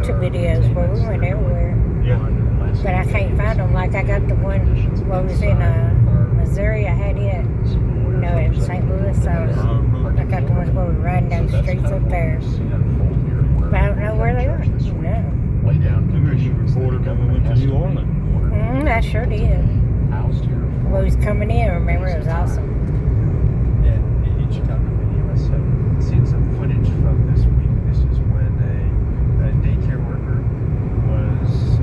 YouTube videos where we went everywhere. Yeah. But I can't find them. Like I got the one where was in Missouri. I had it, in St. Louis. So I got the ones where we were riding down the streets up there. But I don't know where they are. No. Maybe you recorded when we went to New Orleans. I sure did. Well, he was coming in. Remember, it was awesome. In Chicago, many of us have seen some footage from this week. This is when a daycare worker was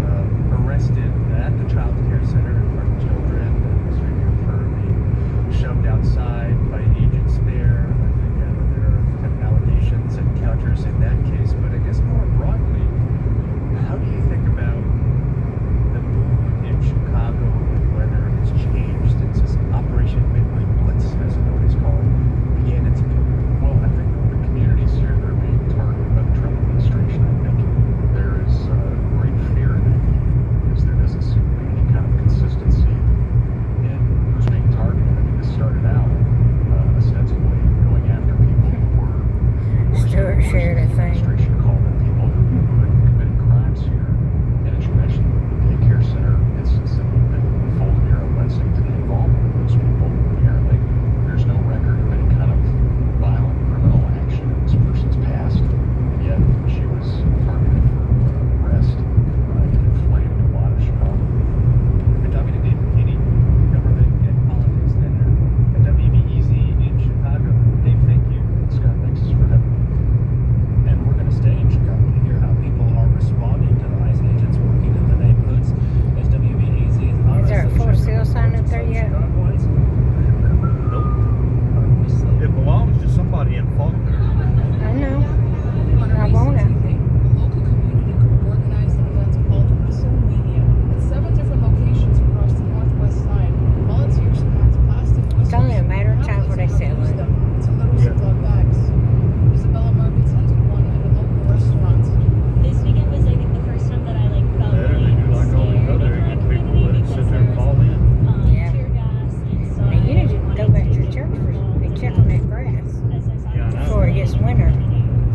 arrested at the child care center in front of children. There was video of her being shoved outside by agents there. I think there are kind of allegations and counters in that case. But I guess more broadly, how do you think about the mood in Chicago and whether it's changed since Operation Midway Blitz, as it always called, began its well, I think the communities here that are being targeted by the Trump administration, I think there is great fear in it because there doesn't seem to be any kind of consistency in who's being targeted. I mean, this started out ostensibly going after people who were Stuart shared a thing. administration called them people who had committed crimes here. And as you mentioned, the daycare center instance that unfolded here on Wednesday didn't involve those people. Apparently, there's no record of any kind of violent criminal action in this person's past, and yet she was targeted for arrest and inflamed a lot of Chicago. We're talking to David Kinney, government and politics editor at WBEZ in Chicago. Dave, thank you. Scott, thanks for having me. And we're going to stay in Chicago to hear how people are responding to the ICE agents working in the neighborhoods as WBEZ is on Is there a for sale sign up there yet? Nope. It belongs to somebody in Faulkner. I know. I want it. A local community group organized an event called Whistle Media at 7 different locations across the northwest side. Volunteers packed plastic whistles. It's only a matter of time before they sell it. Into little Ziploc bags. Isabella Mark attended one at a local restaurant. This weekend was, I think, the first time that I felt Better than you like all the other scared in people our that community sit there and fall in. Yeah. tear gas inside. Now, you need to go back to church and check on that grass Yeah, I know. before it gets winter.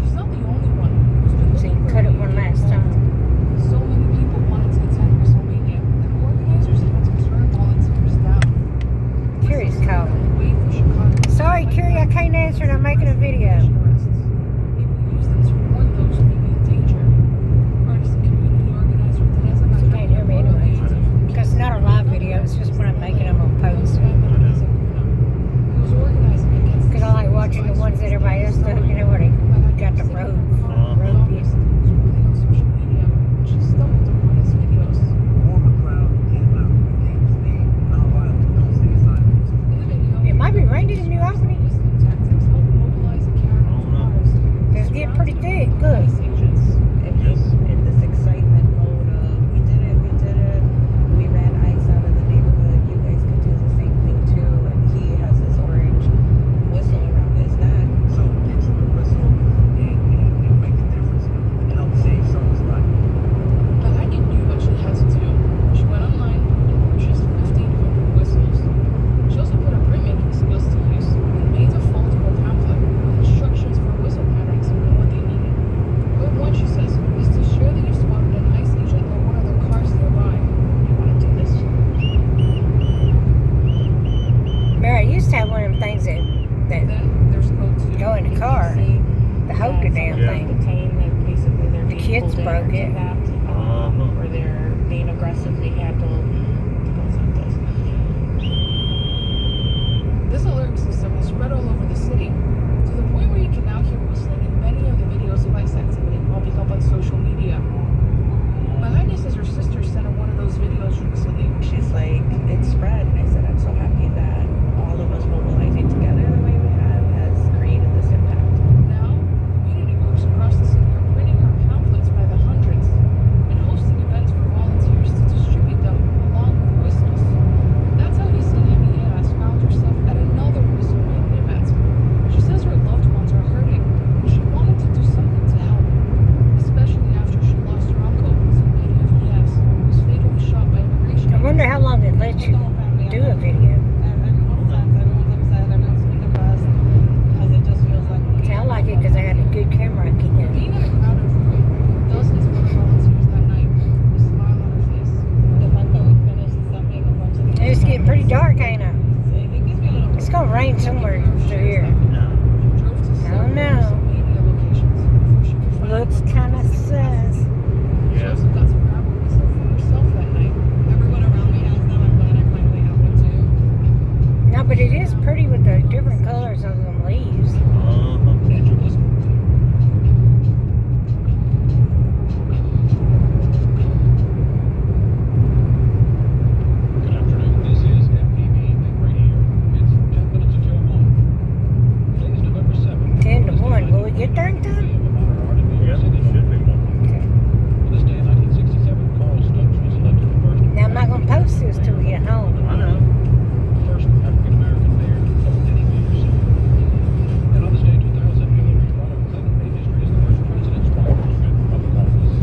She's not the only one who's been So you looking for cut it a one meeting last involved. time. So many people wanted to attend Whistle Media, and organizers had to turn volunteers down. Carrie's calling. Wait for Chicago. Sorry, Carrie, I can't answer. I'm making a video. People use them to warn those who may be in danger. Artist and community organizer Teresa You can't hear me anyway. Because it's not a live video. It's just when I'm making them on post. He was organizing against Because I like watching the ones that everybody else does. You know where they got the road view. on social media. She stumbled upon his videos. In the video, It might be raining in New Albany. whistling tactics help mobilize a caravan of cars. It's getting pretty thick. Good. ICE agents. And he's in this excitement mode of we did it, we ran ice out of the neighborhood, you guys could do the same thing too. And he has this orange whistle around his neck. So get to the whistle and make a difference and help save someone's life. Melania knew what she had to do. She went online and purchased 1,500 whistles. She also put her printmaking skills to use and made a foldable pamphlet with instructions for whistle patterns and what they needed. Her one, she says, is to share that you spotted an ICE agent or one of their cars nearby. You want to do this? Mary, I used to have one of them things that Then there's code 2. go in the car. The hold the damn Yeah. thing. Basically they're The being kids pulled in broke or it. kidnapped, or they're being aggressively handled. Goes like this. This alert system has spread all over the city, to the point where you can now hear whistling in many of the videos of ICE activity popping up on social media. Melania says her sister sent her one of those videos recently. She's like, it spread. And I said, I'm so happy that all of us mobilizing together the way we have has created this impact. Now, community groups across the city are printing her pamphlets by the hundreds and hosting events for volunteers to distribute them get there in time? Yeah, it should be. This day in 1967, Carl Stokes was elected the first Now I'm not gonna post this till we get home. I know. African-American mayor of any major city. And on this day in 2000, Hillary Rodham Clinton made history as the first president's wife to win public office.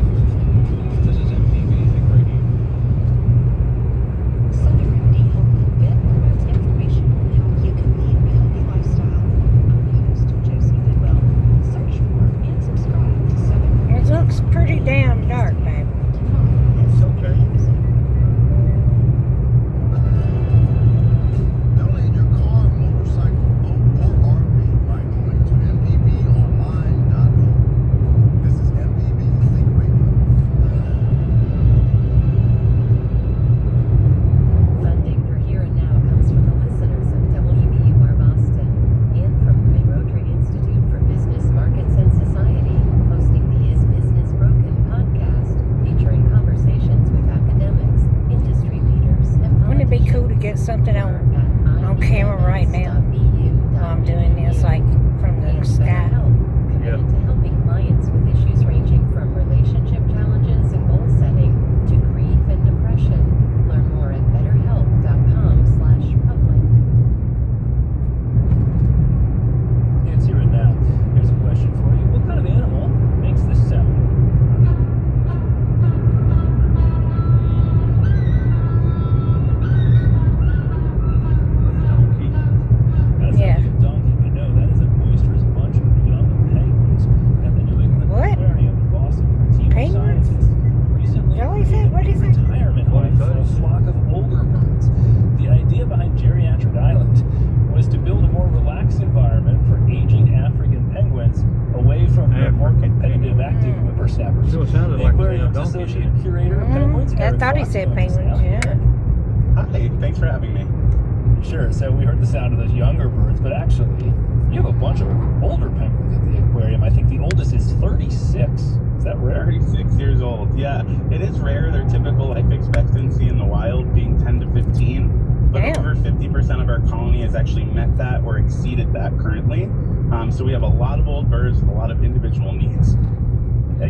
This is MTV Think Radio. Southern Remedy Health Bit provides information on how you can lead a healthy lifestyle. I'm your host, Josie Bidwell. Search for and subscribe to Southern It looks pretty damn dark, babe. It's okay. Donate your car, motorcycle, boat, or RV by going to mpbonline.org. This is MPB Think Radio. Funding for Here and Now comes from the listeners of WBUR Boston and from the Rotary Institute for Business, Markets, and Society, hosting the Is Business Broken podcast, featuring conversations with academics, industry leaders, and Wouldn't it be cool to get something on camera right now while I'm doing this, like from the sky? Yeah. Committed to helping clients with issues ranging from relationship challenges and goal setting to grief and depression. Learn more at betterhelp.com/public. It's Here and Now. Here's a question for you. What kind of animal makes this sound? Donkey. That's Yeah. not even a donkey, but no, that is a boisterous bunch of young penguins at the New England What? Aquarium in Boston. A team of Penguins? scientists recently Is that what he said? created What is a it? retirement What home he for a said. flock of older birds. The idea behind Geriatric Island was to build a more relaxed environment for aging African penguins away from the more African competitive, penguins. active whippersnappers. So it sounded The like aquarium's a donkey associate did. curator of penguins, I Eric thought he Fox, said joins us penguins, now. yeah. Hi, thanks for having me. Sure. So we heard the sound of those younger birds, but actually, you have a bunch of older penguins at the aquarium. I think the oldest is 36. Is that rare? 36 years old. Yeah, it is rare. Their typical life expectancy in the wild being 10 to 15. But Damn. over 50% of our colony has actually met that or exceeded that currently. So we have a lot of old birds with a lot of individual needs.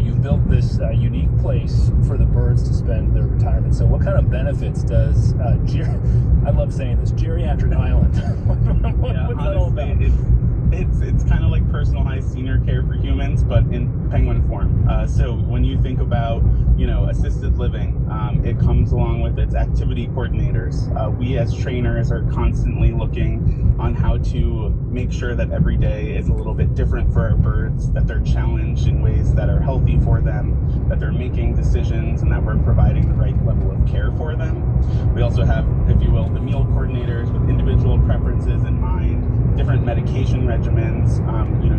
You've built this unique place for the birds to spend their retirement. So what kind of benefits does I love saying this, Geriatric Island? What's that all about? It's kind of like personalized senior care for humans, but in penguin form. So when you think about, assisted living, it comes along with its activity coordinators. We as trainers are constantly looking on how to make sure that every day is a little bit different for our birds, that they're challenged in ways that are healthy for them, that they're making decisions, and that we're providing the right level of care for them. We also have, if you will, the meal coordinators with individual preferences in mind, different medication regimens,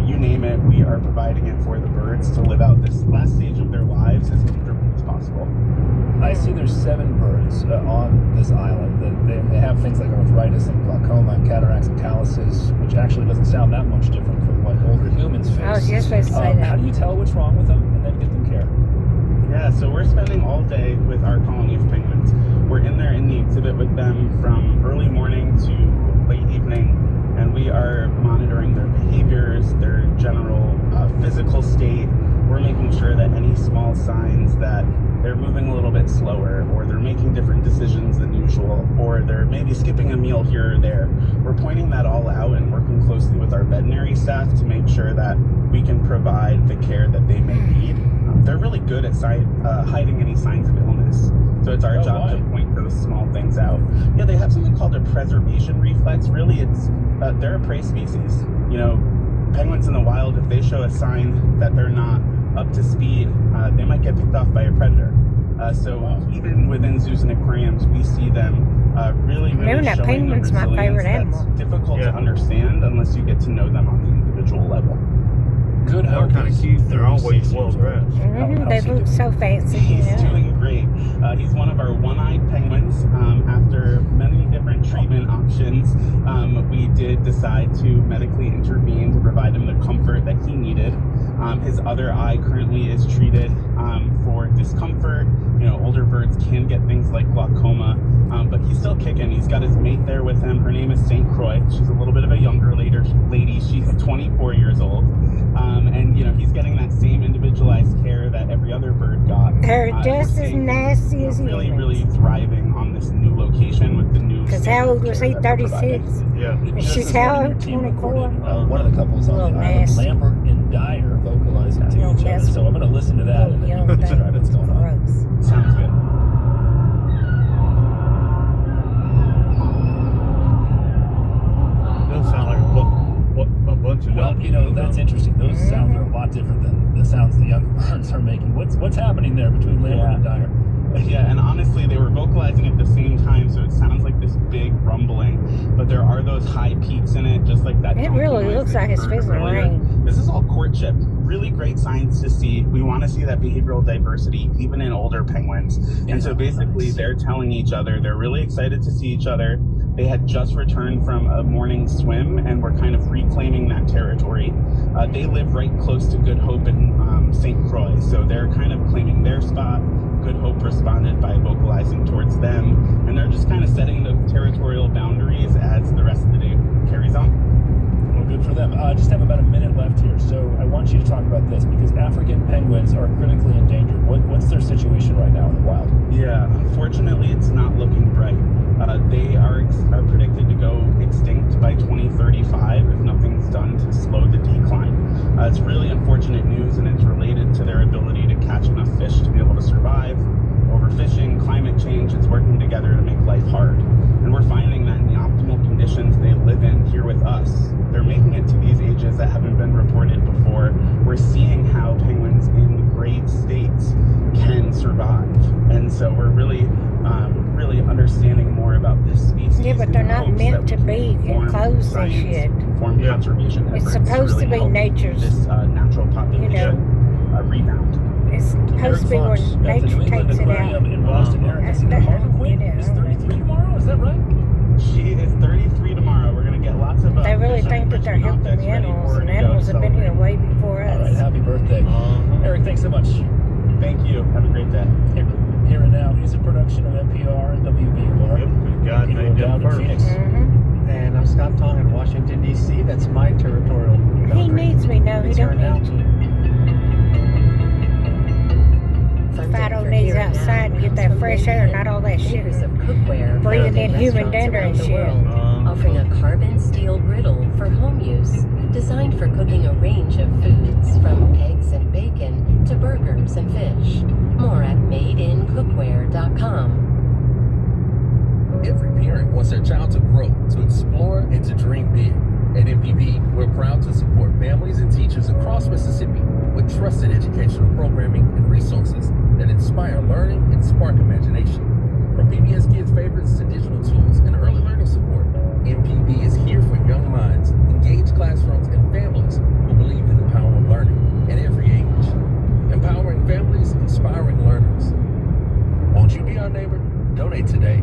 you name it, we are providing it for the birds to live out this last stage of their lives as comfortably as possible. I see there's 7 birds on this island. They have things like arthritis and glaucoma and cataracts and calluses, which actually doesn't sound that much different from what older humans face. I was just supposed to say How that. do you tell what's wrong with them and then get them care? Yeah, so we're spending all day with our colony of penguins. We're in there in the exhibit with them from early morning to late evening, and we are monitoring their behaviors, their general physical state. We're making sure that any small signs that they're moving a little bit slower, or they're making different decisions than usual, or they're maybe skipping a meal here or there, we're pointing that all out and working closely with our veterinary staff to make sure that we can provide the care that they may need. They're really good at hiding any signs of illness. So it's our job to point those small things out. Yeah, they have something called a preservation reflex. Really, they're a prey species. Penguins in the wild, if they show a sign that they're not up to speed, they might get picked off by a predator. Even within zoos and aquariums, we see them really Maybe that showing penguin's a my favorite resilience animal. that's difficult to understand unless you get to know them on the individual level. Good They're health. kind of cute. They're always well dressed. They look so fancy. He's Yeah. doing great. He's one of our one-eyed penguins. After many different treatment options, we did decide to medically intervene to provide him the comfort that he needed. His other eye currently is treated for discomfort. Older birds can get things like glaucoma, but he's still kicking. He's got his mate there with him. Her name is St. Croix. She's a little bit of a younger lady. She's 24 years old. And he's getting that same individualized care that every other bird got. They're And just we're as seeing nasty him, as really, humans. really thriving on this new location with the new. Because standard how old of was care he? that we're providing. 36? Yeah. And Just she's this how morning, your old? team 24? recorded one of the couples on the Little island, nasty. Lambert and Dyer, vocalizing to Little each other. mess. So I'm going to listen to that and then you Young can thing. describe what's going on. Gross. Sounds good. Does sound like a bunch of Well, donkeys. you know, that's interesting. Those sounds are a lot different than the sounds the younger birds are making. What's happening there between Lambert and Dyer? Yeah, and honestly, they were vocalizing at the same time, so it sounds like this big rumbling, but there are those high peaks in it, just like that. It donkey really noise looks that like you it's heard fixing to earlier. rain. This is all courtship. Really great signs to see. We want to see that behavioral diversity, even in older penguins. And so basically, they're telling each other they're really excited to see each other. They had just returned from a morning swim, and we're kind of reclaiming that territory. They live right close to Good Hope in St. Croix, so they're kind of claiming their spot. Good Hope responded by vocalizing towards them, and they're just kind of setting the territorial boundaries as the rest of the day carries on. Well, good for them. I just have about a minute left here, so I want you to talk about this because African penguins are critically endangered. What's their situation right now in the wild? Yeah, unfortunately, it's not looking bright. They are predicted to go extinct by 2035 if nothing's done to slow the decline. It's really unfortunate news, and it's related to their ability to catch enough fish to be able to survive. Overfishing, climate change, it's working together to make life hard. And we're finding that in the optimal conditions they live in here with us, they're making it to these ages that haven't been reported before. We're seeing how penguins in great states can survive. And so we're really understanding more about this species. Yeah, but they're not meant to be enclosed and shit. Form conservation It's efforts supposed to really be help nature's, this natural population rebound. It's supposed to be where Fox at the nature New England takes it Aquarium out. in Boston. Eric, I see the Harlequin is 33 tomorrow. Is that right? She is 33 tomorrow. We're going to get lots of... They really think that they're helping the animals, and animals have been here way before All right, us. happy birthday. Eric, thanks so much. Thank you. Have a great day. Here and Now is a production of NPR and WBUR. Yep, God Peter made them O'Dowd in first. Phoenix. And I'm Scott Tong in Washington, D.C. That's my territorial He boundary. needs me, no, he It's here don't and need now. you. Fight on these outside and get that fresh air, not all that shit. Acres of cookware Breathing found in human restaurants dander around and the shit. world, offering a carbon steel griddle for home use, designed for cooking a range of foods from eggs and bacon to burgers and fish. More at madeincookware.com. Every parent wants their child to grow, to explore, and to dream big. At MPB, we're proud to support families and teachers across Mississippi with trusted educational programming and resources that inspire learning and spark imagination. From PBS Kids favorites to digital tools and early learning support, MPB is here for young minds, engaged classrooms, and families who believe in the power of learning at every age. Empowering families, inspiring learners. Won't you be our neighbor? Donate today.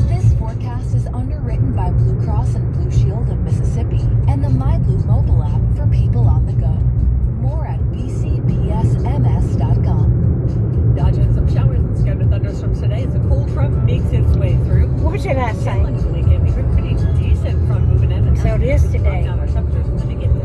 This forecast is underwritten by Blue Cross and Blue Shield of Mississippi and the MyBlue mobile app for people on the go. More at bcpsms.com. Dodging some showers and scattered thunderstorms today as a cold front makes its way through. What did I say? This weekend, we've been pretty decent front moving in. So it is today.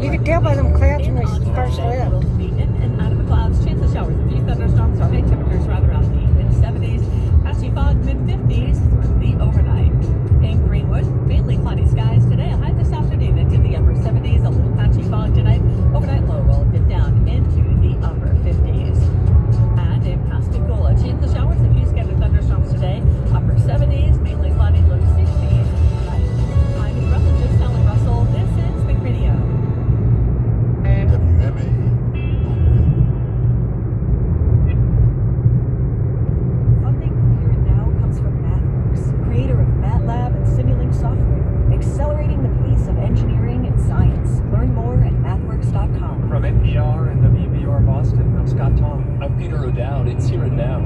You can tell by them clouds when they first left. And out of the clouds, chance of showers. A few thunderstorms, our high temperatures rather around the mid-70s. Patchy fog, mid-50s through the overnight. In Greenwood, mainly cloudy skies today. A high this afternoon into the upper 70s. A little patchy fog tonight. Overnight low will dip down into the upper 50s. And in Pascagoula, chance of showers. A few scattered thunderstorms today. Upper 70s, mainly cloudy, low 60s. I'm Russell, just Sally Russell. This is Big Radio. WMA. Funding for Here and Now comes from MathWorks, creator of MATLAB and Simulink software, accelerating the pace of engineering and science. Learn more at mathworks.com. From NPR and WBUR Boston, I'm Scott Tong. I'm Peter O'Dowd. It's Here and Now.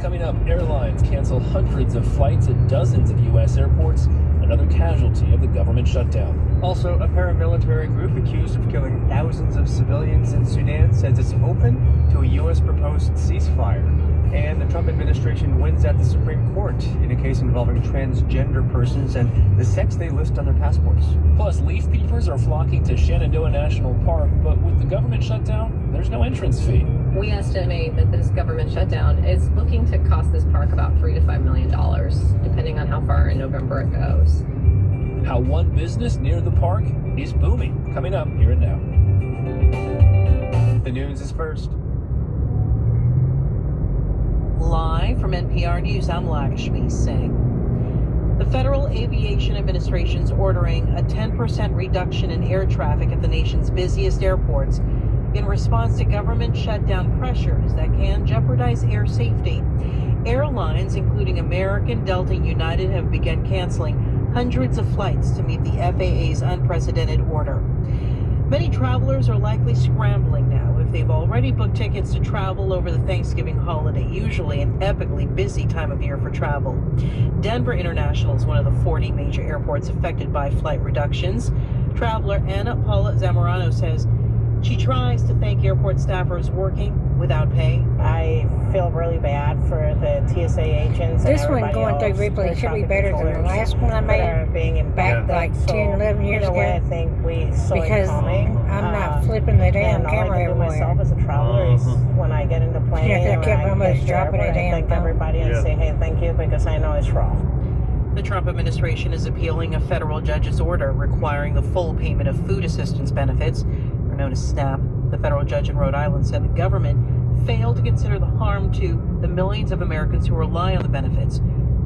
Coming up, airlines cancel hundreds of flights at dozens of U.S. airports, another casualty of the government shutdown. Also, a paramilitary group accused of killing thousands of civilians in Sudan says it's open to a U.S. proposed ceasefire. And the Trump administration wins at the Supreme Court in a case involving transgender persons and the sex they list on their passports. Plus, leaf peepers are flocking to Shenandoah National Park, but with the government shutdown, there's no entrance fee. We estimate that this government shutdown is looking to cost this park about $3 to $5 million, depending on how far in November it goes. How one business near the park is booming. Coming up here and now. The news is first. Live from NPR News, I'm Lakshmi Singh. The Federal Aviation Administration is ordering a 10% reduction in air traffic at the nation's busiest airports in response to government shutdown pressures that can jeopardize air safety. Airlines, including American, Delta, and United, have begun canceling hundreds of flights to meet the FAA's unprecedented order. Many travelers are likely scrambling now if they've already booked tickets to travel over the Thanksgiving holiday, usually an epically busy time of year for travel. Denver International is one of the 40 major airports affected by flight reductions. Traveler Anna Paula Zamorano says she tries to thank airport staffers working without pay. I feel really bad for the TSA agents. This and one everybody going through else, Ripley the should be traffic better than the controllers last one I that made are being impacted. back like 10, 11 years in a way, I ago. think we saw Because it coming. I'm not flipping the damn and camera all I can do everywhere. myself as a traveler is when I get in the plane Yeah, 'cause I and kept I almost get to the dropping airport, a I damn thank phone. everybody and say, hey, thank you, because I know it's rough. The Trump administration is appealing a federal judge's order requiring the full payment of food assistance benefits, or known as SNAP. The federal judge in Rhode Island said the government failed to consider the harm to the millions of Americans who rely on the benefits.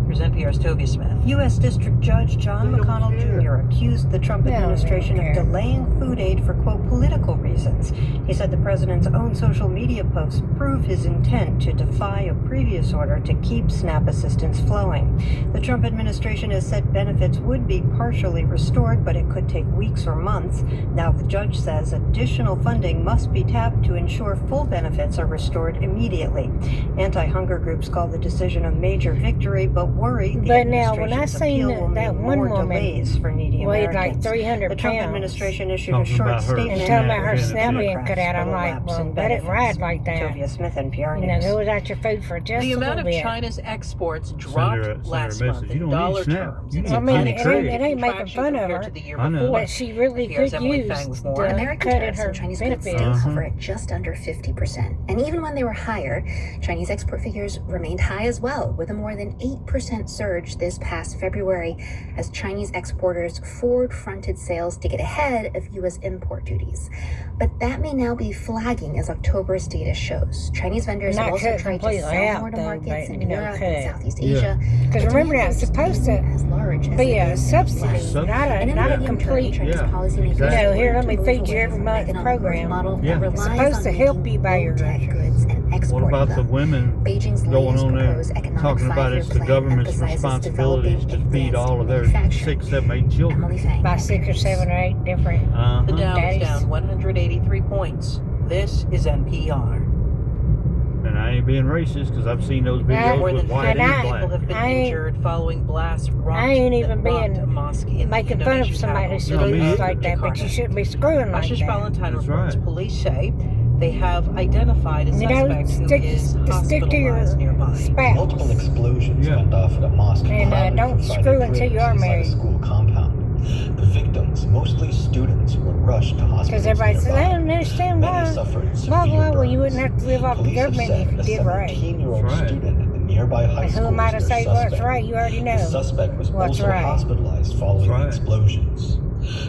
Here's NPR's Tovia Smith. U.S. District Judge John McConnell Jr. accused the Trump administration of delaying food aid for, quote, political reasons. He said the president's own social media posts prove his intent to defy a previous order to keep SNAP assistance flowing. The Trump administration has said benefits would be partially restored, but it could take weeks or months. Now the judge says additional funding must be tapped to ensure full benefits are restored immediately. Anti-hunger groups call the decision a major victory, but worry the But now, when I administration's seen appeal will that mean one more woman delays for needy weighed Americans. like 300 The Trump pounds. administration issued a Talking short about her statement and talking about her benefits. SNAP being cut out. I'm like, well, let it ride like that. Tovia Smith, NPR You know, News. go without your food for just The a amount little of bit. China's exports Send dropped her a last message. month You in don't dollar eat SNAP. terms. You It's need I mean, to it trade. ain't making fun of her. To the year I know. before. But she really Here's could Emily use Fang with the more. American cut in tariffs her on Chinese goods benefits. still hover at just under 50%. And even when they were higher, Chinese export figures remained high as well, with a more than 8% surge this past February as Chinese exporters forward-fronted sales to get ahead of U.S. import duties. But that may now be flagging as October's data shows. Chinese vendors have Not also cut tried to completely sell more out, to though, markets but, in you know, Europe cut. and Southeast Yeah. Asia. Because But remember, demand that's is supposed to as large as be the a demand subsidy, is. not And a in not the a medium term, complete. Chinese Yeah. policymakers Exactly. You know, here, are let me to move feed you away every from month an economic program. growth model Yeah. that It's relies supposed on to help making you buy your low-tech groceries. goods and What exporting about the them. women Beijing's going latest on there proposed economic talking about five-year it's the plan government's emphasizes responsibilities to developing feed all of their advanced 6, 7, 8 children? Emily Fang, By 6 or 7 or 8 different The Dow is daddies. down 183 points. This is NPR. And I ain't being racist because I've seen those videos More with than white 50 and people black. have been I ain't- injured following blasts I ain't even that rocked being a mosque in making the fun of Indonesian somebody who capital No, me sleeps either. like that, but you shouldn't be screwing like Ashish that. Valentine That's reports right. police say they have identified a You know, suspect who stick- is stick to your hospitalized nearby. spouse. Multiple explosions Yeah. went off at a mosque And primarily don't for screw Friday until you prayers are inside married. a school compound. The victims, mostly students, were rushed to hospitals Because everybody says, nearby. I don't understand Many why. suffered severe Blah, blah, well, you burns. wouldn't have to live off the Police have government said if you a did right. 17-year-old That's right. student at the nearby high And school who am I to is their say what's suspect. right? You already know. The suspect was what's also right. hospitalized following That's the right. explosions.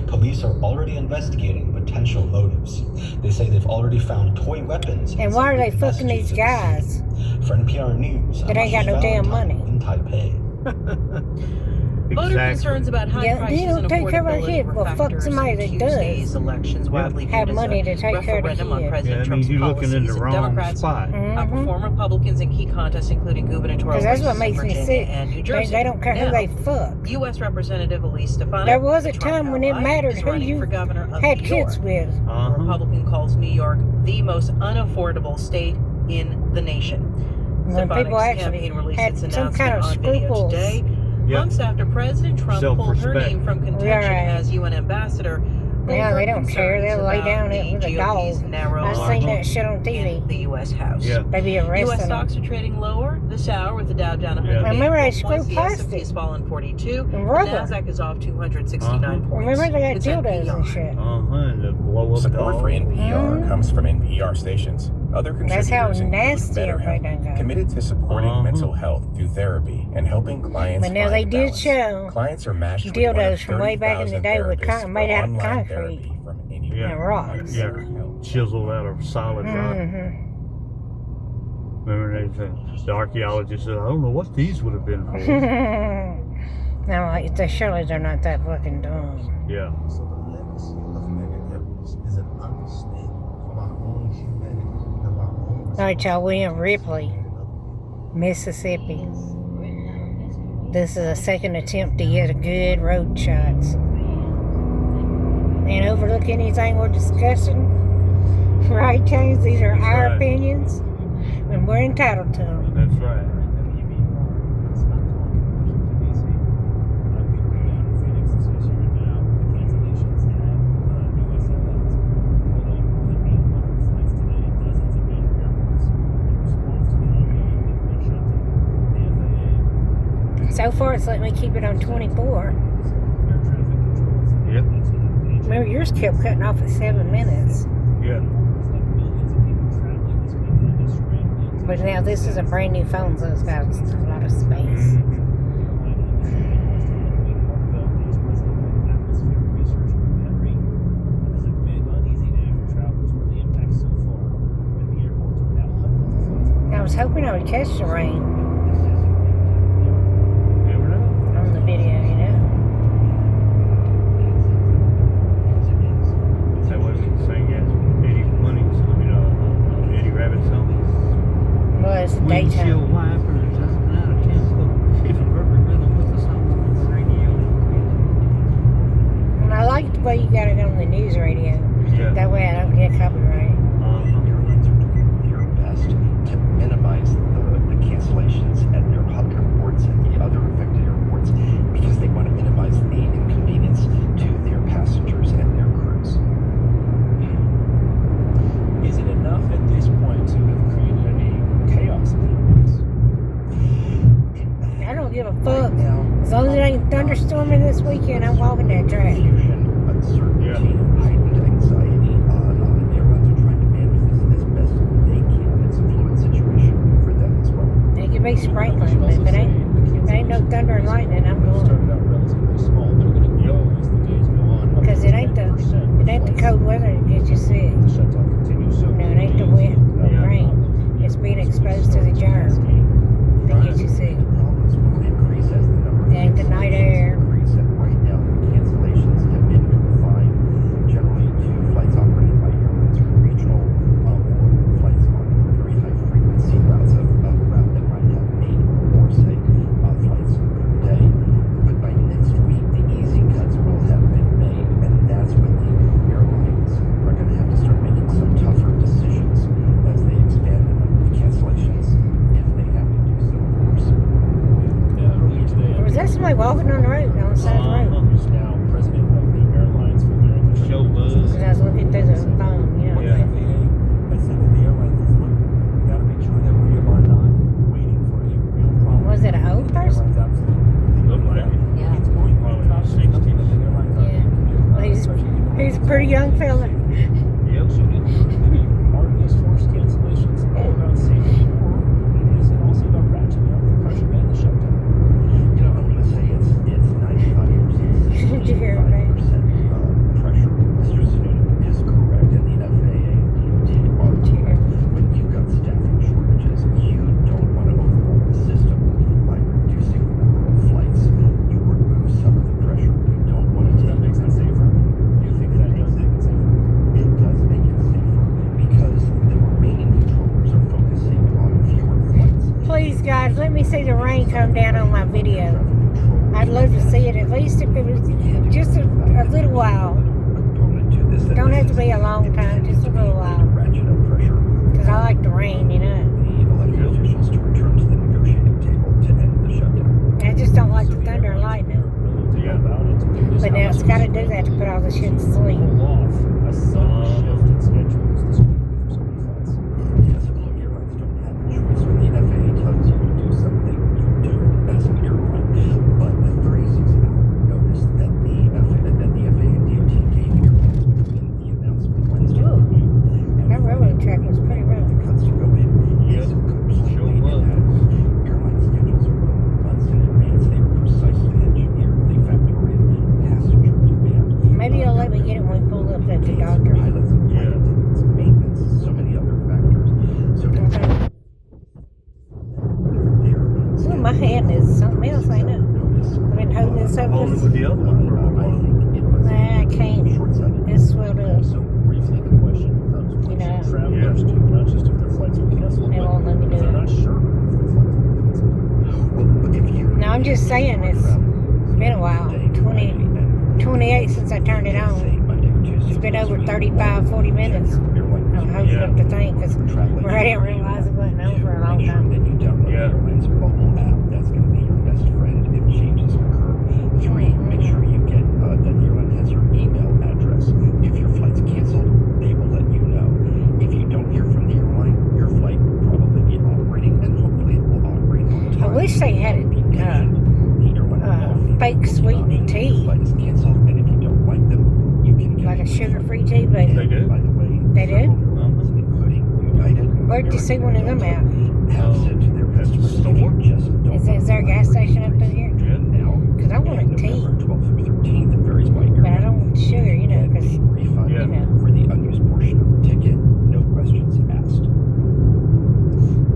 Police are already investigating potential motives. They say they've already found toy weapons. And why are they some fucking these messages at the guys scene. For NPR News, that ain't got I'm no damn Valentine money? in Taipei. Voter concerns about high Yeah, prices you don't and take care of our affordability kids. were Well, fuck factors somebody in that Tuesday's does. elections, widely Have viewed as money a to take care of the referendum on kids. President Yeah, that Trump's means you're looking in policies. the And wrong Democrats spot. outperform Republicans in key contests, including gubernatorial Because that's what races in makes me Virginia sick. and New They, Jersey. they don't care who Now, they fuck. U.S. Representative Elise Stefanik, There was a the Trump time when it ally, mattered is who running you for governor of had New kids York. with. The Republican calls New York the most unaffordable state in the nation. When people Stefanik's actually campaign released had its some announcement kind of on video scruples. today, Yep. months after President Trump pulled her Self-respect. name from contention Right. as UN ambassador. Yeah, they don't care. They'll lay down it with a GOP's dog. narrow I've seen that shit on TV. in the U.S. House. Yeah. They be arresting U.S. them. stocks are trading lower this hour with the Dow down 100. Yeah. Remember they screw The plastic. S&P is fallen 42. The Rubber. Nasdaq is off 269 points. Remember they got It's dildos NPR. and shit. And the blow up Support dog. for NPR comes from NPR stations. Other That's how contributors include nasty everybody done BetterHelp, got. committed to supporting mental health through therapy and helping clients But now they find did balance. show Clients are matched with one of dildos from way back in the 30,000 day with therapists made for out of online concrete therapy from anywhere. and rocks. Yeah, chiseled out of solid rock. Remember the archaeologist said, I don't know what these would have been for. Now, like, surely they're not that fucking dumb. Yeah. So the legacy of mega evidence is an understanding of our own humanity and our own. All right, y'all, William Ripley, Mississippi. This is a second attempt to get a good road shots. And overlook anything we're discussing. Right, James? These are our opinions. And we're entitled to them. That's right. So far, it's let me keep it on 24. Yep. Remember, yours kept cutting off at 7 minutes. Yeah. But now this is a brand new phone, so it's got a lot of space. I was hoping I would catch the rain on the video, you know? That wasn't saying yet. Eddie Money's, Eddie Rabbit's song. Well, it's Windshield daytime. wipers out of tempo. Keep a perfect rhythm with the song on the radio. And I like the way you got it on the news radio. Yeah. That way I don't get copyright. Airlines are doing their best to minimize the cancellations at their hub airports and the other affected airports because they want to minimize the inconvenience to their passengers and their crews. Is it enough at this point to have created any chaos in the airports? I don't give a fuck. As long as it ain't thunderstorming this weekend, I'm walking that track. Confusion, uncertainty, heightened anxiety. Airlines are trying to manage this as best they can. It's a fluid situation for them as well. It could be sprinkling, but if it ain't no thunder and lightning, I'm going. Started out relatively small. They're going to grow as the days go on. Because it ain't the cold weather that gets you sick. The shutdown continues. So No, it ain't the wind or rain. It's being exposed to the germ that gets you sick. Problems will increase as the number It ain't the night air. increase, and right now the cancellations have been confined generally to flights operated by airlines or regional or flights on very high frequency routes of a route that might have 8 or more, say, flights per day. But by next week, the easy cuts will have been made, and that's when the airlines are going to have to start making some tougher decisions as they expand the number of cancellations, if they have to do so, of course. Earlier today, Or was that somebody walking on the road, on the side of the road? who's now president of the Airlines for America. Show buzz. Because I was looking through the phone, you know. The FAA has said to the airlines is, look, we got to make sure that we are not waiting for a real problem. Was it an old person? Airlines absolutely Looked like it. Yeah. it's going to be tough. It's something that the airlines are Well, he's a pretty young fella. Yep. Are these forced cancellations all about safety, or is it also about ratcheting up the pressure and the shutdown? You know, I'm going to say it's 95%. Did you hear it, right? Pressure. Mr. Sununu is correct, and the FAA and DOT are correct. When you've got staffing shortages, you don't want to overwhelm the system by reducing the number of flights. You remove some of the pressure. You don't want to take That makes it safer. Do you think that does make it safer? It does make it safer because the remaining controllers are focusing on fewer flights. Please, guys, let me see the rain come down on my video. I'd love to see it, at least if it was just a little while. Don't have to be a long time, just a little while. Because I like the rain, you know. Elected officials to return to the negotiating table to end the shutdown. I just don't like the thunder and lightning. Yeah. But now it's got to do that to put all all the shit to sleep. pull off a sudden shift in schedules this week for so many flights. Yes, look, airlines don't have a choice. When the FAA tells you to do something, you do it as an airline. But the 36-hour notice that the FAA and DOT gave airlines between the announcement Wednesday evening and That railroad track was pretty rough. the cuts to go in is completely inadequate. Airline schedules are built months in advance. They are precisely engineered. They factor in passenger demand. Maybe you'll let me get it when we pull up at the doctor. Pilots and flight attendants, maintenance, so many other factors. So Ooh, my hand is something else, ain't it? I've been holding this up. Hold it with the other one for a while. Nah, I can't. It's swelled up. So briefly, the question becomes, what You know. should travelers do? Not just if their flights are canceled, They but won't let me if do they're it. not sure if their flights are canceled. Well, if you No, I'm just saying it's been a while. 28 since I turned it on. It's been over 35, 40 minutes. I'm holding up the thing because I didn't realize it wasn't on for a long time. Then you download the airline's mobile app. That's going to be your best friend if changes occur. 3, make sure you get that the airline has your email address. If your flight's canceled, they will let you know. If you don't hear from the airline, your flight will probably be operating, and hopefully it will operate on time. I wish they had it fake sweetened tea. Flight is canceled, and if you don't like them, you can get Like a sugar-free tea, but They do? By the way, they do? including United, Where'd you see one of them at? have said to their customers, if you just don't Is there a gas station up through here? now, Because I want a tea, November 12th through 13th, it varies by but I airline. don't want sugar, you know, because, Refund you know. for the unused portion of the ticket, no questions asked.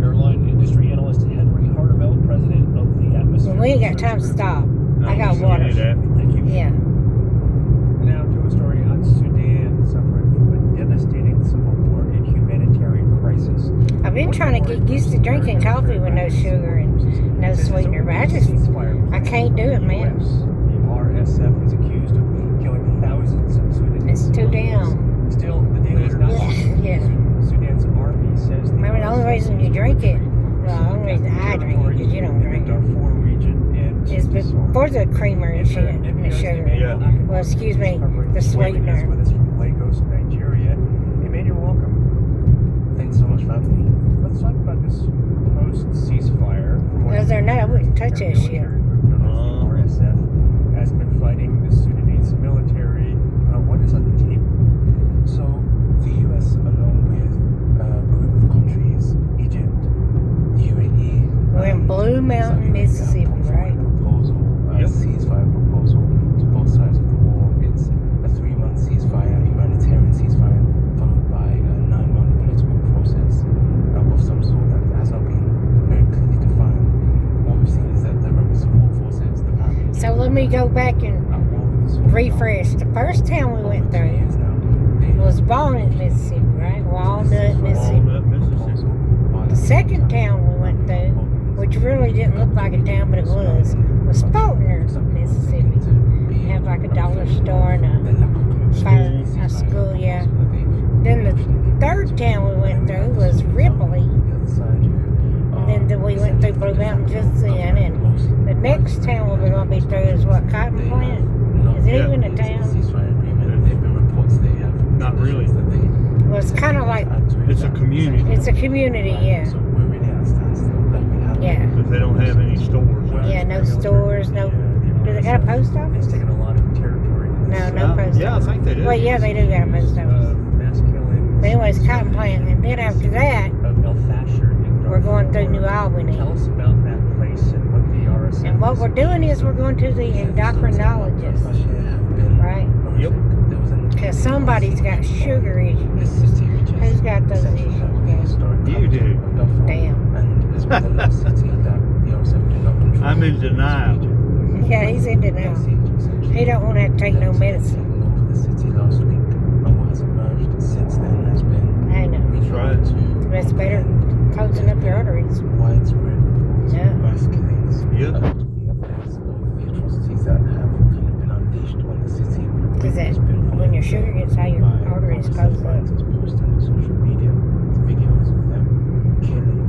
Airline industry analyst Henry Hartevelt, president of the Atmosphere. Well, we ain't got time to stop. I got Get water. it after. Thank you. Yeah. Now to a story on Sudan suffering from a devastating civil war and humanitarian crisis. I've been trying to get used to drinking coffee with no sugar and no sweetener, but I can't do it, man. The RSF is accused of killing thousands of Sudanese. It's too down. Still, the deal is not. Yeah. Sudan's army says the Remember, the only reason you drink it, well, the only reason I drink it, because you don't drink it, Darfur region and is for the creamer and shit, and the sugar. Yeah. Well, excuse me, the sweetener. With us from Lagos, Nigeria. Hey, man, you're welcome. Thanks so much for having me. Let's talk about this proposed ceasefire. Well, they're not, I wouldn't touch that shit. The RSF has been fighting the Sudanese military. What is on the table? So, the US, along with a group of countries, Egypt, the UAE, We're in Blue Mountain, Mississippi, right? proposal, ceasefire proposal to both sides of the war. It's a 3-month ceasefire, humanitarian ceasefire, followed by a 9-month political process of some sort that has not been very clearly defined. What we've seen is that the rebel support forces, the paramilitary, So let me go back and refresh. The first town we went through was Walnut, Mississippi, right? Walnut, Mississippi. Walnut, Mississippi. The second town we went through, which really didn't look like a town, but it was Faulkner, Mississippi. It had like a dollar store and a school, yeah. Then the third town we went through was Ripley. And then we went through Blue Mountain just then. And the next town we're going to be through is what, Cotton Plant? Is it even a town? Not really. Well, it's kind of like, It's a community. it's a community, yeah. Yeah. Because they don't have any stores. Right? Yeah, no stores, no. Do they got a post office? Taking a lot of territory. No, no post office. Yeah, I think they do. Well, yeah, they do got a post office. Mass killings. But anyways, Cotton Plant. And then after that, Of El Fasher in we're going through New Darfur. Albany. Tell us about that place and what the RSF And what is. we're doing is we're going to the endocrinologist, right? Yep. Because somebody's got sugar issues. Who's got those issues? You do. Damn. I'm in denial. Yeah, he's in denial. He don't want to have to take no medicine. I know. That's right. That's better than closing up your arteries. Yeah. Yep. Because that, when your sugar gets high, your arteries close up. Posting on social media videos of them killing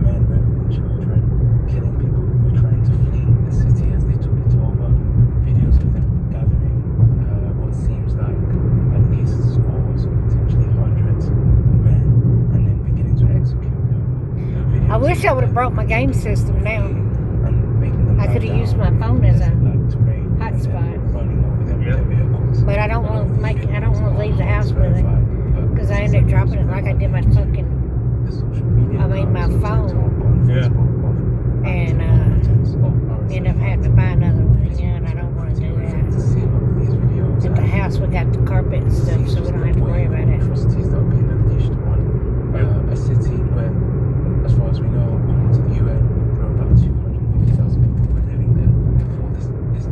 men, women, and children, killing people who were trying to flee the city as they took it over. Videos of them gathering what seems wish I would have brought my game system down. and making them I bow could have used down my phone as a like terrain, and then hotspot. running over them with their vehicles. But I don't want to make. I don't want to leave the house with it But because I ended up dropping it like I did my fucking. the social media I mean my accounts on phone, TikTok, on Yeah. Facebook, of and contents of RSS end up having to buy another one again. I don't want to do that. to see a lot of these videos. At the house, we got the carpet and stuff, so we don't have to worry about it. Atrocities that are being unleashed on a city where, as far as we know, according to the UN, there are about 250,000 people who were living there before this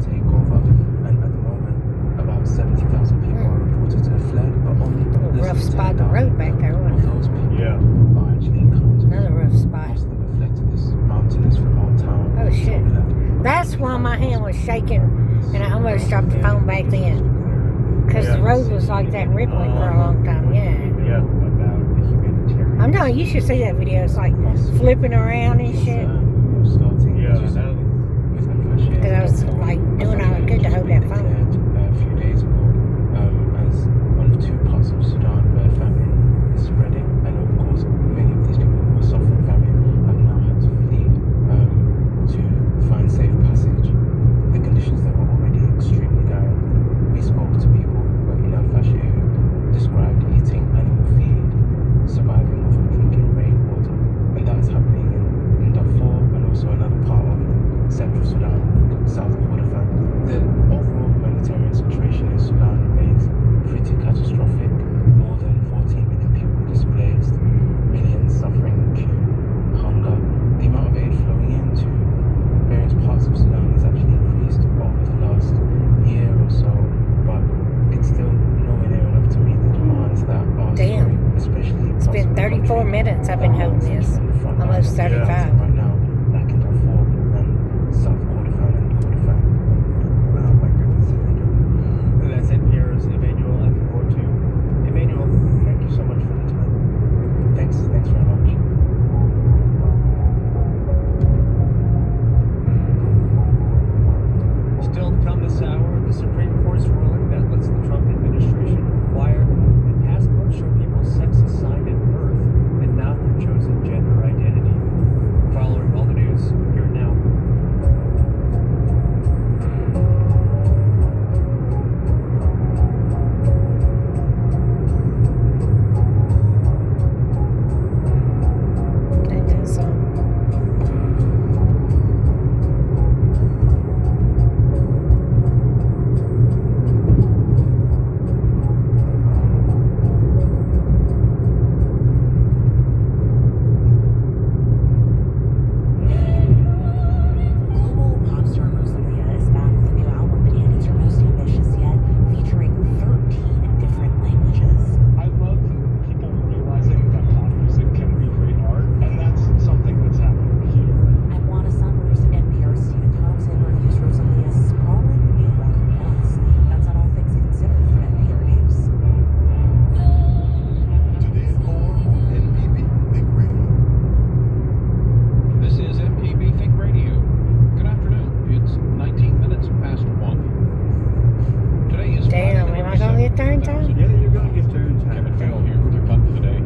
takeover, and at the moment, about 70,000 people are reported to have fled, but only A rough spot in the road back there, of wasn't it? those people Yeah. are actually encountered. Another rough spot. Most of them have fled to this mountainous remote town. Oh shit! Tobiland. That's why my hand was shaking, and I almost dropped the phone back then. Because the road was like that rippling for a long time. Yeah. Yeah. About the humanitarian. I'm not. You should see that video. It's like flipping around and shit. Yeah, I know. Because I was like doing all I could to hold that phone. A few days ago, as one of two parts of Sudan where famine is spreading, and of course many of these people who are suffering famine have now had to flee to find safe passage. The conditions there were already extremely dire. We spoke to people who were in Al-Fashir who described eating animal feed, surviving off of drinking rainwater, and that is happening in Darfur and also another part of Central Sudan, South Kordofan. The overall humanitarian situation in Sudan remains pretty catastrophic. More than 14 million people displaced, millions suffering acute hunger. The amount of aid flowing into various parts of Sudan has actually increased over the last year or so, but it's still nowhere near enough to meet the demands that are Damn. especially It's been 34 minutes I've been holding this. Almost 35. right now, back in Darfur and South Kordofan and Kordofan. Oh my goodness, Emmanuel. That's NPR's Emmanuel Akinwatu. Emmanuel, thank you so much for the time. Thanks very much. Still to come this hour, the Supreme Court's ruling that lets the Trump administration require that passports show people's sex assigned at birth and not their chosen gender identity. Following all the news, here now. Ain't that something? Global pop star Rosalia is back with a new album, and it's her most ambitious yet, featuring 13 different languages. I love people realizing that pop music can be great art, and that's something that's happening here. I'm Juana Summers. NPR's Stephen Thompson reviews Rosalia's sprawling new record Once. That's on All Things Considered from NPR News. Today's more on MPB Think Radio. This is MPB Think Radio. Good afternoon. It's 19 minutes past 1. Today is Damn, am I gonna get there in time? Yeah, you're gonna get there in time. Kevin Farrell here with your cut for the day.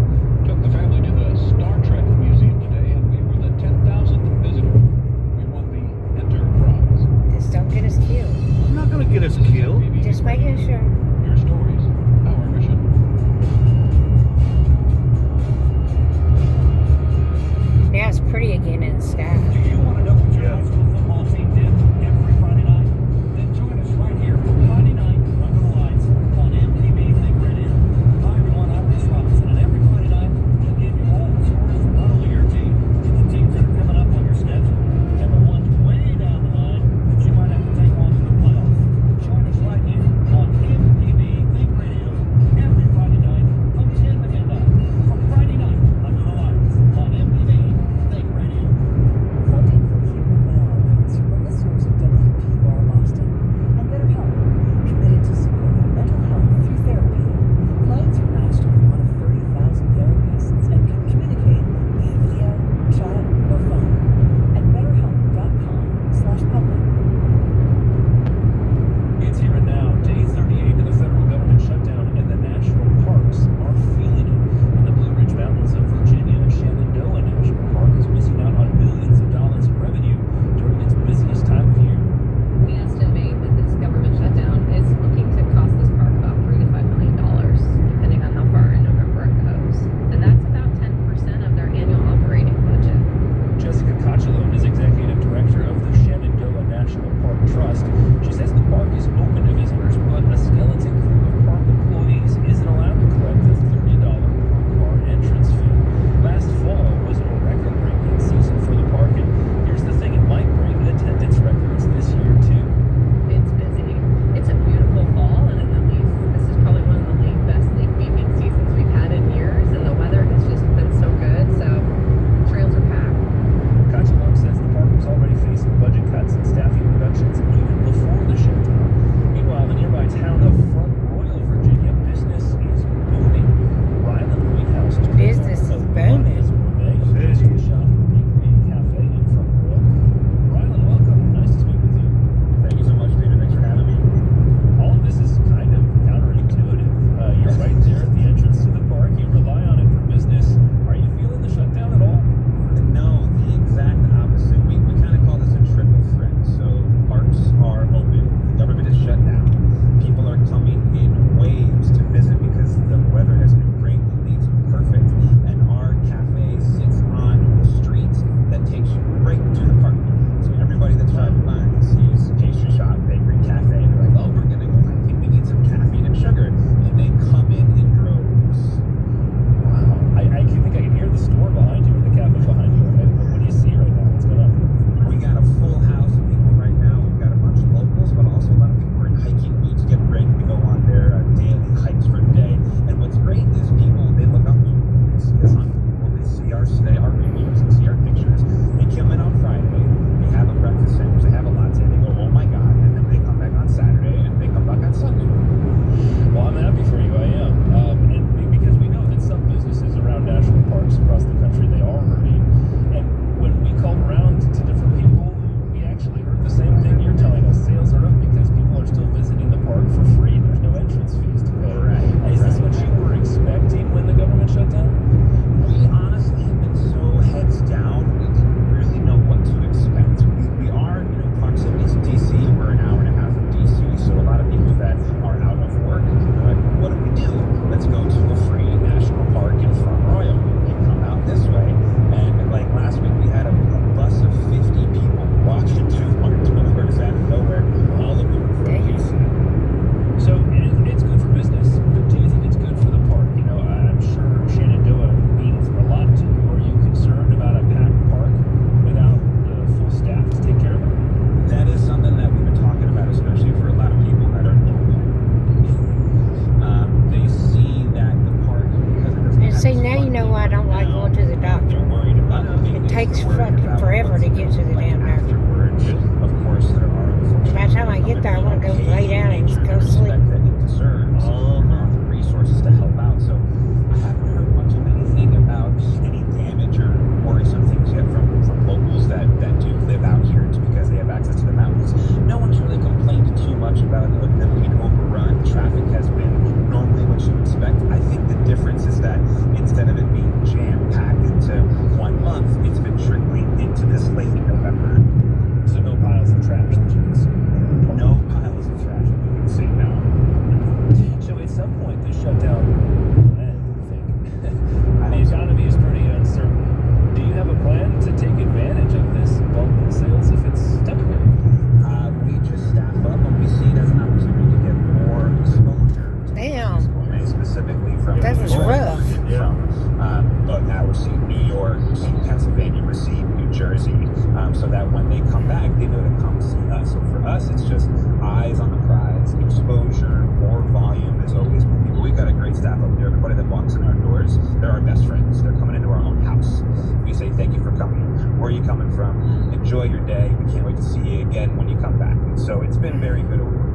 Took the family to the Star Trek Museum today, and we were the 10,000th visitor. We won the Enter Prize. Just don't get us killed. I'm not gonna get us killed. Just making sure. Your stories, our mission. Now it's pretty again in the sky. Do you want to know what your Yeah. high school football team did every Friday night? Then join us right here Friday night under the lights on MTV Think Radio. Hi everyone, I'm Rich Robinson, and every Friday night we'll give you all the stories from not only your team, but the teams that are coming up on your schedule, and the ones way down the line that you might have to take on to the playoffs. Join us right here on MTV Think Radio. much about them being overrun. Traffic has been normally what you expect. I think the difference is that instead of it being jam-packed into 1 month, it's been trickling into this late November. So no piles of trash that you can see. No piles of trash that you can see now. So at some point, this shutdown will end, I think. The economy is pretty uncertain. Do you have a plan to take advantage of this bump in sales if it's temporary? We just staff up and we see it as an opportunity to get more exposure to Damn. specifically from That was rough. Yeah. But now we're seeing New York, we're seeing Pennsylvania, we're seeing New Jersey, so that when they come back, they know to come see us. So for us, it's just eyes on the prize, exposure, more volume is always more people. We've got a great staff up there. Everybody that walks in our doors, they're our best friends. They're coming into our own house. We say, thank you for coming. Where are you coming from? Enjoy your day. We can't wait to see you again when you come back. And so it's been very good overall.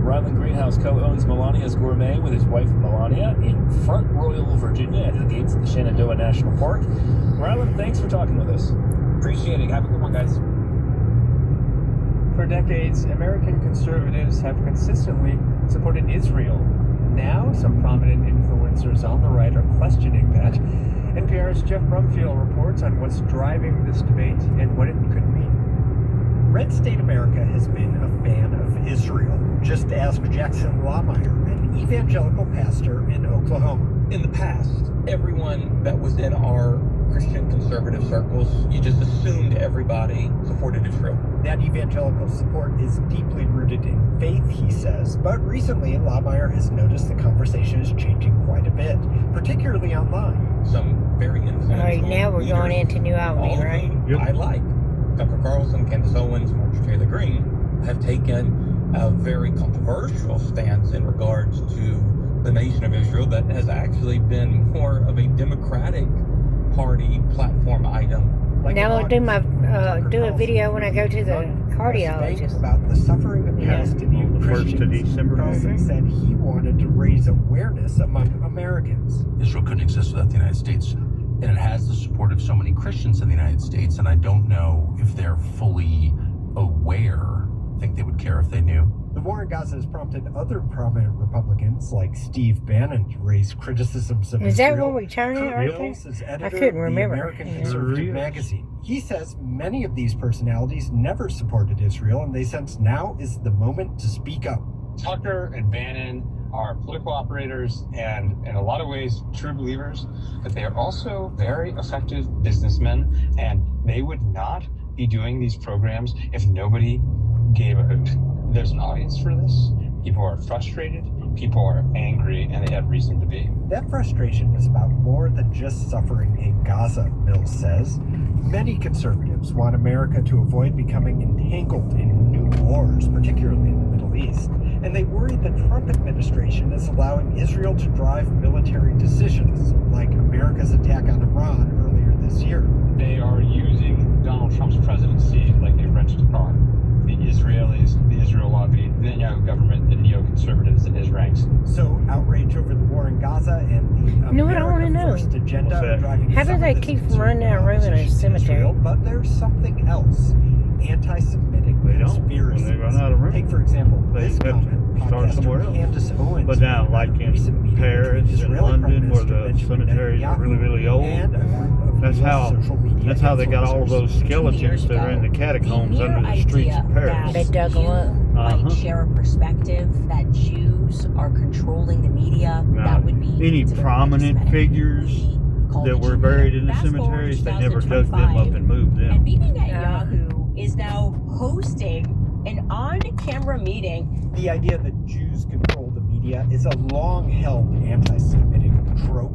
Ryland Greenhouse co-owns Melania's Gourmet with his wife Melania in Front Royal, Virginia at the gates of the Shenandoah National Park. Ryland, thanks for talking with us. Appreciate it. Have a good one, guys. For decades, American conservatives have consistently supported Israel. Now, some prominent influencers on the right are questioning that. NPR's Jeff Brumfield reports on what's driving this debate and what it could mean. Red State America has been a fan of Israel. Just ask Jackson Lawmeyer, an evangelical pastor in Oklahoma. In the past, everyone that was in our Christian conservative circles, you just assumed everybody supported Israel. That evangelical support is deeply rooted in faith, he says, but recently Lawmeyer has noticed the conversation is changing quite a bit, particularly online. Some very influential All right, now we're leaders, going into New Albany, all of right? whom I like. Tucker Carlson, Candace Owens, Marjorie Taylor Greene have taken a very controversial stance in regards to the nation of Israel that has actually been more of a Democratic Party platform item. Now I'll do a video when I go to the cardiologist about the suffering of Palestinian Christians. 1st of December. Carlson said he wanted to raise awareness among Americans. Israel couldn't exist without the United States. And it has the support of so many Christians in the United States, and I don't know if they're fully aware. I think they would care if they knew. The war in Gaza has prompted other prominent Republicans like Steve Bannon to raise criticisms of Is Israel. that where we turn it right there? Is editor I couldn't of remember. the American Conservative magazine. He says many of these personalities never supported Israel, and they sense now is the moment to speak up. Tucker and Bannon are political operators and in a lot of ways true believers, but they are also very effective businessmen, and they would not be doing these programs if nobody gave a hoot. There's an audience for this. People are frustrated, people are angry, and they have reason to be. That frustration is about more than just suffering in Gaza, Mills says. Many conservatives want America to avoid becoming entangled in new wars, particularly in the Middle East. And they worry the Trump administration is allowing Israel to drive military decisions, like America's attack on Iran earlier this year. They are using Donald Trump's presidency like a rented car. The Israelis, the Israel lobby, the Netanyahu government, the neoconservatives in his ranks. So outrage over the war in Gaza and the You know what I want to America know? First agenda are driving How do some they of this keep conservative running that room in a opposition to cemetery? Israel, but there's something else. Anti-Semitic They don't. conspiracies. When they run out of room, Take, for example, they this have to comment, start somewhere podcaster else. Candace Owens. But now, like in Paris and London, where the cemeteries are really, really old, that's how they got all those skeletons that are in the catacombs under the streets of Paris. They dug them up. Might share a perspective that Jews are controlling the media. That would be Any prominent figures that were buried in the cemeteries, they never dug them up and moved them. And Bibi Netanyahu is now hosting an on-camera meeting. The idea that Jews control the media is a long-held anti-Semitic trope.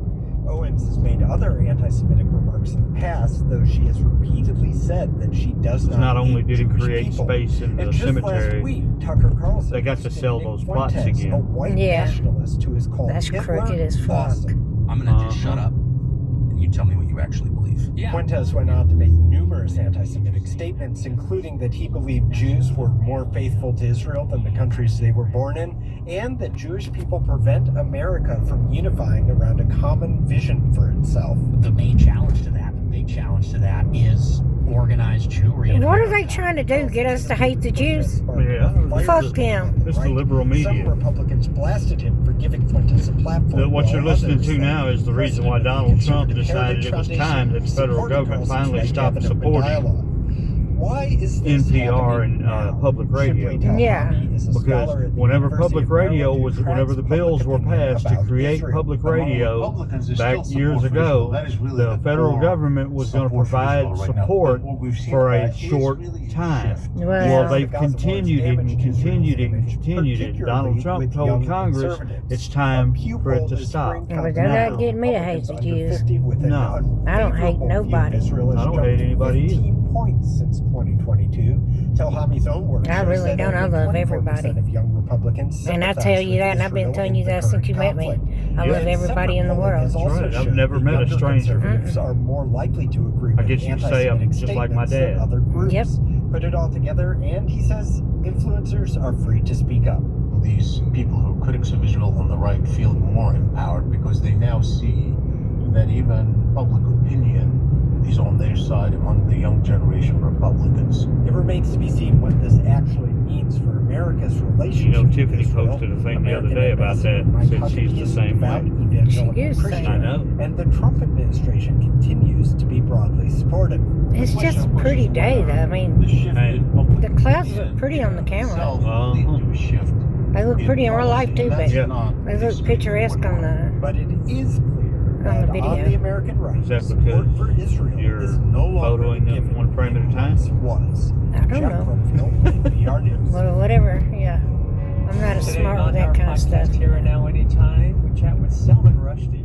Owens has made other anti-Semitic remarks in the past, though she has repeatedly said that she does Not only hate did it Jewish create people. space in the And just cemetery, last week, Tucker Carlson they got to hosted sell Nick those plots Fuentes, again. a white Yeah. nationalist who is called That's Hitler crooked as fuck. awesome. I'm gonna just shut up and you tell me what you actually believe. Fuentes went on to make numerous anti-Semitic statements, including that he believed Jews were more faithful to Israel than the countries they were born in, and that Jewish people prevent America from unifying around a common vision for itself. The main challenge to that, the big challenge to that is organized Jewry. What are they trying to do? Get us to hate the Jews? Yeah. Fuck them. It's the liberal media. Some Republicans blasted him for giving Clinton a platform. What you're listening to now is the reason why Donald Trump decided it was time that the federal government finally stopped supporting Why is this NPR and public radio. Yeah. Because whenever whenever the bills were passed to create public radio back years ago, the federal government was going to provide support for a short time. Well, they've continued it and continued it and continued it. Donald Trump told Congress it's time for it to stop. But they're not getting me to hate the Jews. No. I don't hate nobody. I don't hate anybody either. Points since 2022. Tell Hami's own work. I really don't. I love everybody. Of young Republicans and I tell you that, and I've been telling you that since you met me. I love everybody in the world. That's right. I've never met a stranger. Are more likely to agree I guess you could say I'm just like my dad. Other groups. Yep. Put it all together, and he says influencers are free to speak up. These people who are critics of Israel on the right feel more empowered because they now see that even public opinion is on their side among the young generation Republicans. It remains to be seen what this actually means for America's relationship. You know, Tiffany posted a thing the other day about that, said she's the same way. She is the same. I know. And the Trump administration continues to be broadly supportive. It's just a pretty day, though. I mean, the clouds look pretty on the camera. They look pretty in real life, too, but they look picturesque on the But it is clear on the video. On the American right, is that because for Israel you're is no longer photoing them one frame at a time? Was. I don't know. Well, whatever, yeah. I'm not as Today smart on with that our kind of podcast stuff. Here and Now Anytime, we chat with Salman Rushdie.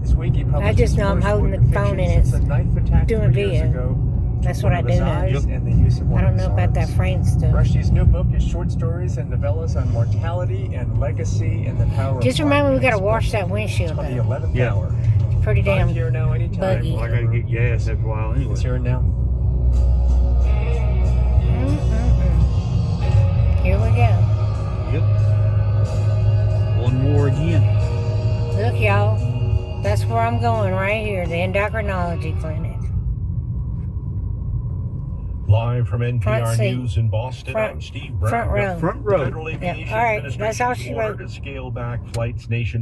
This week he published I just know I'm his first holding book the phone fiction and it's since a knife attack doing 3 years video. ago. That's what I One of do his know. eyes and the use of I don't know about that frame stuff. Rushdie's new book is short stories and novellas on mortality and legacy and the power Just of remember we art gotta and wash that windshield on the though. 11th Yeah. hour. It's pretty damn Here Now Anytime. buggy. Well, I gotta get gas after a while anyway. It's Here and Now. Here we go. Yep. One more again. Look, y'all. That's where I'm going right here, the endocrinology clinic. Live from NPR Front seat. News in Boston, I'm Steve Brown. Front row. Front row. Federal Yeah. Aviation All right. That's all she Administration wrote. ordered to scale back flights nationwide.